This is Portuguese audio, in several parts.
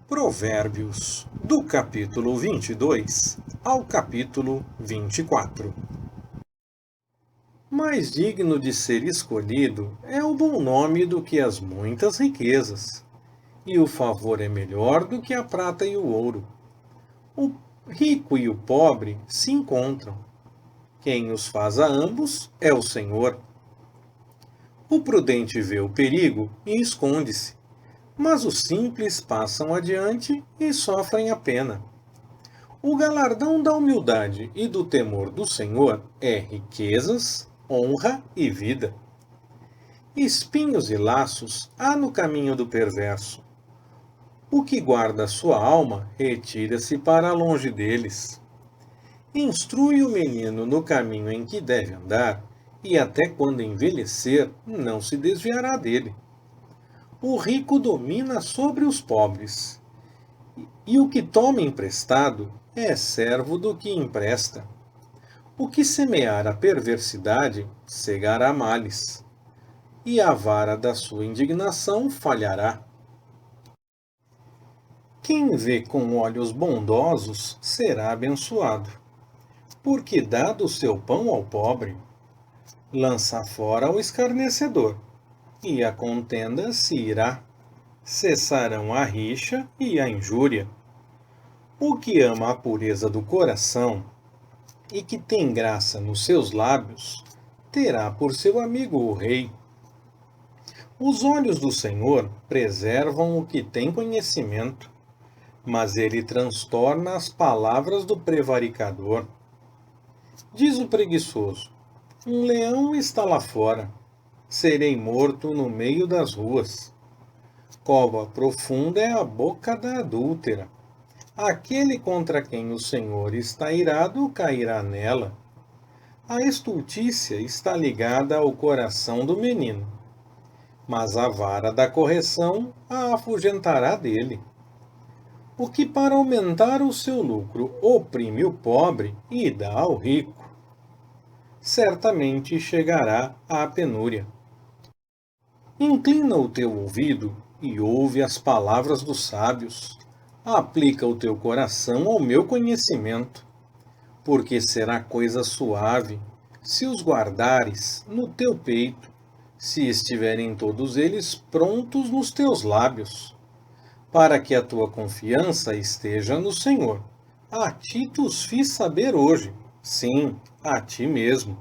Provérbios, do capítulo 22 ao capítulo 24. Mais digno de ser escolhido é o bom nome do que as muitas riquezas, e o favor é melhor do que a prata e o ouro. O rico e o pobre se encontram. Quem os faz a ambos é o Senhor. O prudente vê o perigo e esconde-se, mas os simples passam adiante e sofrem a pena. O galardão da humildade e do temor do Senhor é riquezas, honra e vida. Espinhos e laços há no caminho do perverso. O que guarda sua alma retira-se para longe deles. Instrui o menino no caminho em que deve andar, e até quando envelhecer, não se desviará dele. O rico domina sobre os pobres, e o que toma emprestado é servo do que empresta. O que semear a perversidade cegará males, e a vara da sua indignação falhará. Quem vê com olhos bondosos será abençoado, porque dá do seu pão ao pobre. Lança fora o escarnecedor, e a contenda se irá. Cessarão a rixa e a injúria. O que ama a pureza do coração e que tem graça nos seus lábios, terá por seu amigo o rei. Os olhos do Senhor preservam o que tem conhecimento, mas ele transtorna as palavras do prevaricador. Diz o preguiçoso: um leão está lá fora, serei morto no meio das ruas. Cova profunda é a boca da adúltera. Aquele contra quem o Senhor está irado cairá nela. A estultícia está ligada ao coração do menino, mas a vara da correção a afugentará dele. O que para aumentar o seu lucro oprime o pobre e dá ao rico, certamente chegará à penúria. Inclina o teu ouvido e ouve as palavras dos sábios. Aplica o teu coração ao meu conhecimento, porque será coisa suave, se os guardares no teu peito, se estiverem todos eles prontos nos teus lábios, para que a tua confiança esteja no Senhor. A ti te os fiz saber hoje, sim, a ti mesmo.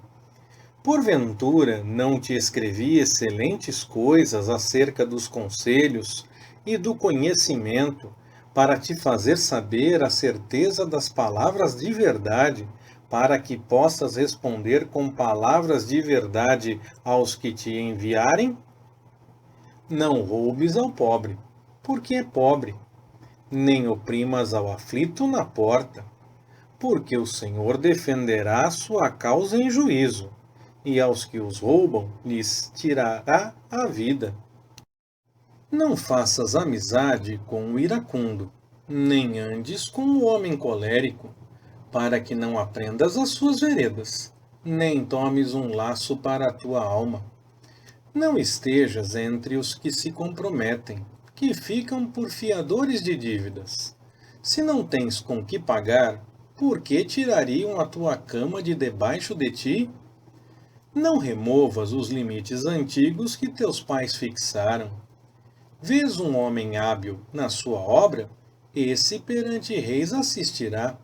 Porventura não te escrevi excelentes coisas acerca dos conselhos e do conhecimento, para te fazer saber a certeza das palavras de verdade, para que possas responder com palavras de verdade aos que te enviarem? Não roubes ao pobre, porque é pobre, nem oprimas ao aflito na porta, porque o Senhor defenderá sua causa em juízo, e aos que os roubam lhes tirará a vida. Não faças amizade com o iracundo, nem andes com o homem colérico, para que não aprendas as suas veredas, nem tomes um laço para a tua alma. Não estejas entre os que se comprometem, que ficam por fiadores de dívidas. Se não tens com que pagar, por que tirariam a tua cama de debaixo de ti? Não removas os limites antigos que teus pais fixaram. Vês um homem hábil na sua obra? Esse perante reis assistirá,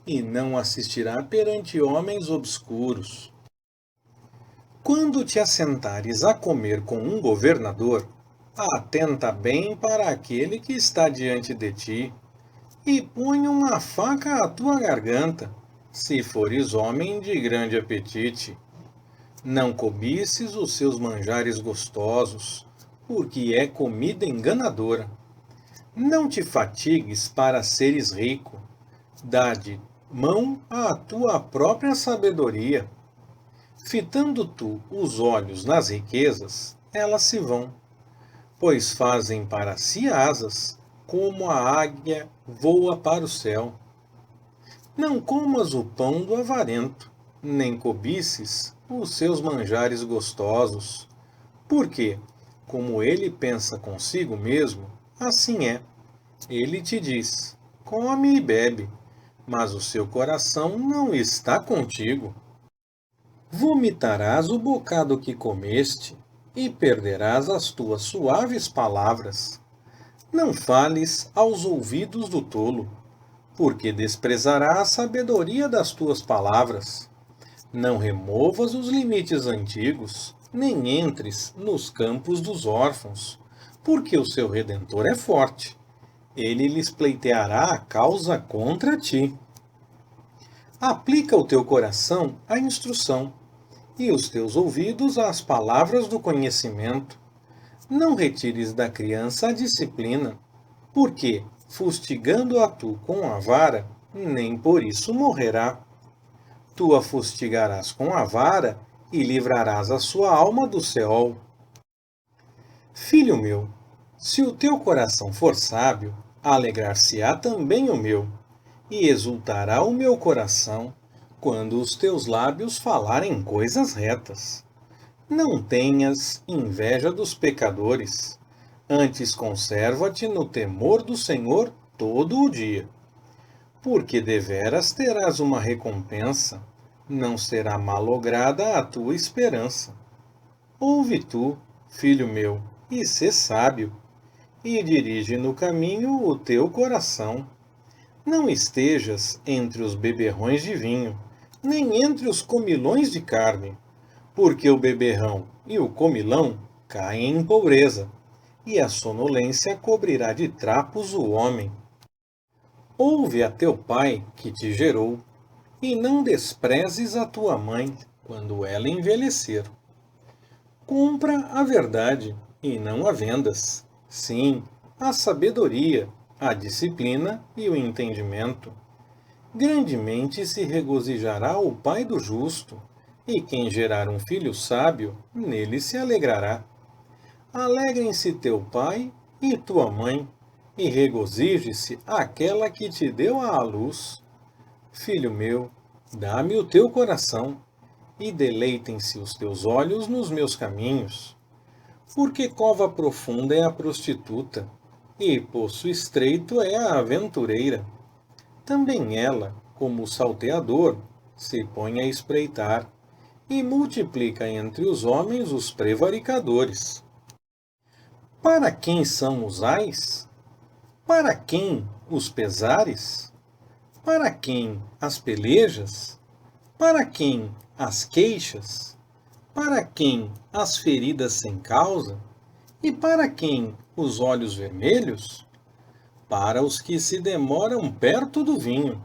e não assistirá perante homens obscuros. Quando te assentares a comer com um governador, atenta bem para aquele que está diante de ti, e põe uma faca à tua garganta, se fores homem de grande apetite. Não cobices os seus manjares gostosos, porque é comida enganadora. Não te fatigues para seres rico. Dá-de mão à tua própria sabedoria. Fitando tu os olhos nas riquezas, elas se vão, pois fazem para si asas, como a águia voa para o céu. Não comas o pão do avarento, nem cobices os seus manjares gostosos, porque, como ele pensa consigo mesmo, assim é. Ele te diz: come e bebe, mas o seu coração não está contigo. Vomitarás o bocado que comeste e perderás as tuas suaves palavras. Não fales aos ouvidos do tolo, porque desprezará a sabedoria das tuas palavras. Não removas os limites antigos, nem entres nos campos dos órfãos, porque o seu Redentor é forte. Ele lhes pleiteará a causa contra ti. Aplica o teu coração à instrução, e os teus ouvidos às palavras do conhecimento. Não retires da criança a disciplina, porque, fustigando-a tu com a vara, nem por isso morrerá. Tu a fustigarás com a vara e livrarás a sua alma do Seol. Filho meu, se o teu coração for sábio, alegrar-se-á também o meu, e exultará o meu coração, quando os teus lábios falarem coisas retas. Não tenhas inveja dos pecadores, antes conserva-te no temor do Senhor todo o dia. Porque deveras terás uma recompensa, não será malograda a tua esperança. Ouve tu, filho meu, e sê sábio, e dirige no caminho o teu coração. Não estejas entre os beberrões de vinho, nem entre os comilões de carne, porque o beberrão e o comilão caem em pobreza, e a sonolência cobrirá de trapos o homem. Ouve a teu pai que te gerou, e não desprezes a tua mãe quando ela envelhecer. Compra a verdade, e não a vendas. Sim, a sabedoria, a disciplina e o entendimento. Grandemente se regozijará o pai do justo, e quem gerar um filho sábio, nele se alegrará. Alegrem-se teu pai e tua mãe, e regozije-se aquela que te deu à luz. Filho meu, dá-me o teu coração, e deleitem-se os teus olhos nos meus caminhos. Porque cova profunda é a prostituta, e poço estreito é a aventureira. Também ela, como o salteador, se põe a espreitar, e multiplica entre os homens os prevaricadores. Para quem são os ais? Para quem os pesares? Para quem as pelejas? Para quem as queixas? Para quem as feridas sem causa? E para quem os olhos vermelhos? Para os que se demoram perto do vinho,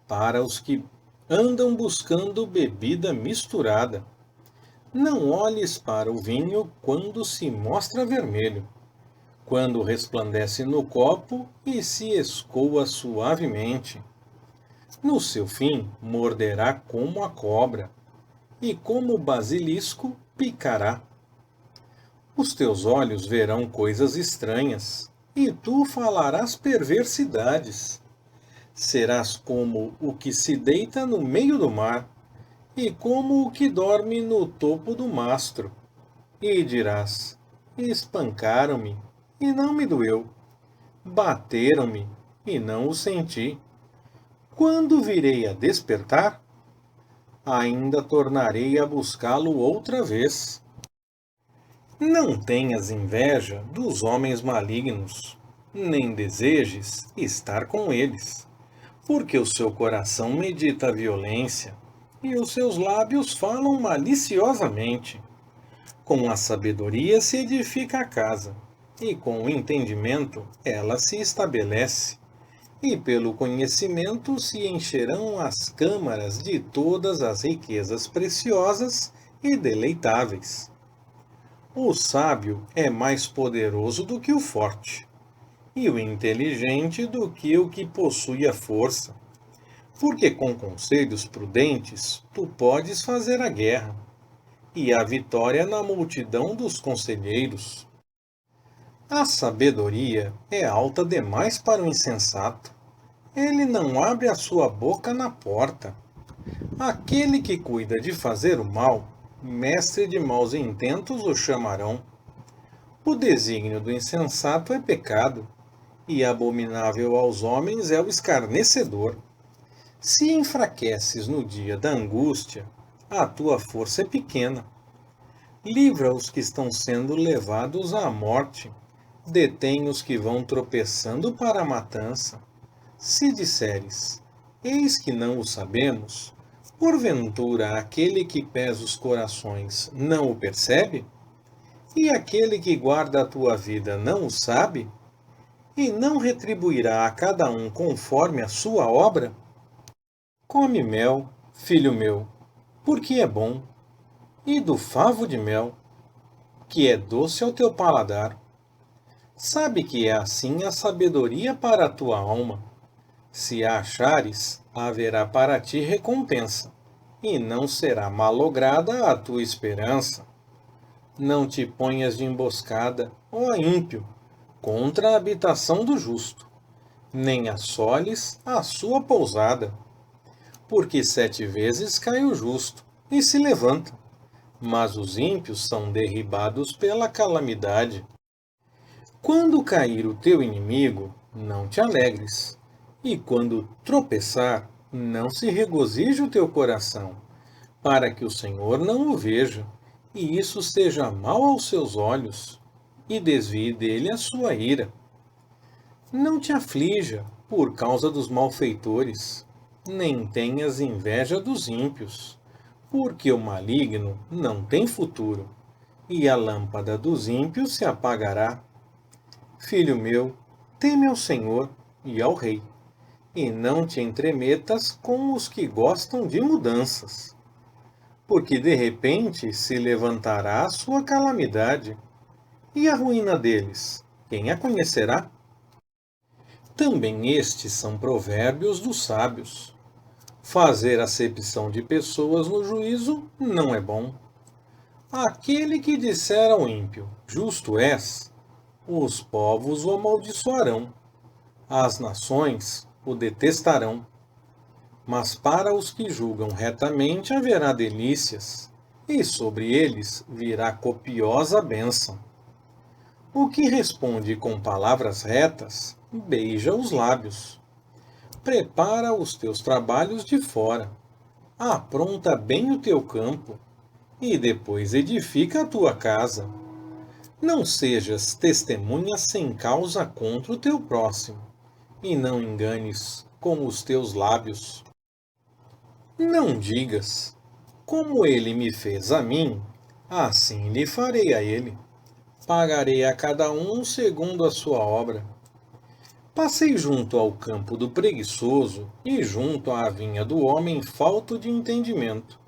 para os que andam buscando bebida misturada. Não olhes para o vinho quando se mostra vermelho, quando resplandece no copo e se escoa suavemente. No seu fim, morderá como a cobra, e como o basilisco picará. Os teus olhos verão coisas estranhas, e tu falarás perversidades. Serás como o que se deita no meio do mar, e como o que dorme no topo do mastro. E dirás: espancaram-me, e não me doeu. Bateram-me, e não o senti. Quando virei a despertar? Ainda tornarei a buscá-lo outra vez. Não tenhas inveja dos homens malignos, nem desejes estar com eles, porque o seu coração medita a violência, e os seus lábios falam maliciosamente. Com a sabedoria se edifica a casa, e com o entendimento ela se estabelece, e pelo conhecimento se encherão as câmaras de todas as riquezas preciosas e deleitáveis. O sábio é mais poderoso do que o forte, e o inteligente do que o que possui a força. Porque com conselhos prudentes tu podes fazer a guerra, e a vitória na multidão dos conselheiros. A sabedoria é alta demais para o insensato. Ele não abre a sua boca na porta. Aquele que cuida de fazer o mal, mestre de maus intentos o chamarão. O desígnio do insensato é pecado, e abominável aos homens é o escarnecedor. Se enfraqueces no dia da angústia, a tua força é pequena. Livra os que estão sendo levados à morte, detém os que vão tropeçando para a matança. Se disseres, eis que não o sabemos, porventura aquele que pesa os corações não o percebe? E aquele que guarda a tua vida não o sabe? E não retribuirá a cada um conforme a sua obra? Come mel, filho meu, porque é bom, e do favo de mel, que é doce ao teu paladar. Sabe que é assim a sabedoria para a tua alma. Se a achares, haverá para ti recompensa, e não será malograda a tua esperança. Não te ponhas de emboscada, ó ímpio, contra a habitação do justo, nem assoles a sua pousada. Porque 7 vezes cai o justo, e se levanta, mas os ímpios são derribados pela calamidade. Quando cair o teu inimigo, não te alegres, e quando tropeçar, não se regozije o teu coração, para que o Senhor não o veja, e isso seja mal aos seus olhos, e desvie dele a sua ira. Não te aflija por causa dos malfeitores, nem tenhas inveja dos ímpios, porque o maligno não tem futuro, e a lâmpada dos ímpios se apagará. Filho meu, teme ao Senhor e ao Rei, e não te entremetas com os que gostam de mudanças, porque de repente se levantará a sua calamidade, e a ruína deles, quem a conhecerá? Também estes são provérbios dos sábios. Fazer acepção de pessoas no juízo não é bom. Aquele que disser ao ímpio, justo és, os povos o amaldiçoarão, as nações o detestarão. Mas para os que julgam retamente haverá delícias, e sobre eles virá copiosa bênção. O que responde com palavras retas, beija os lábios. Prepara os teus trabalhos de fora, apronta bem o teu campo, e depois edifica a tua casa. Não sejas testemunha sem causa contra o teu próximo, e não enganes com os teus lábios. Não digas, como ele me fez a mim, assim lhe farei a ele. Pagarei a cada um segundo a sua obra. Passei junto ao campo do preguiçoso e junto à vinha do homem falto de entendimento.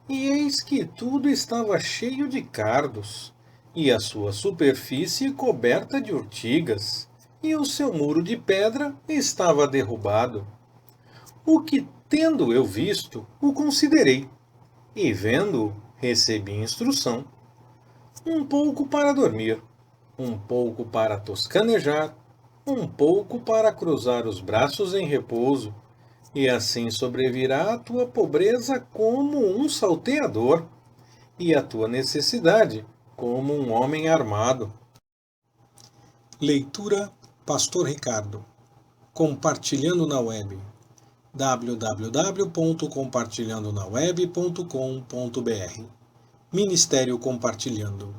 E eis que tudo estava cheio de cardos, e a sua superfície coberta de urtigas, e o seu muro de pedra estava derrubado. O que, tendo eu visto, o considerei, e vendo-o, recebi instrução. Um pouco para dormir, um pouco para toscanejar, um pouco para cruzar os braços em repouso, e assim sobrevirá a tua pobreza como um salteador, e a tua necessidade como um homem armado. Leitura Pastor Ricardo. Compartilhando na web. www.compartilhandonaweb.com.br Ministério Compartilhando.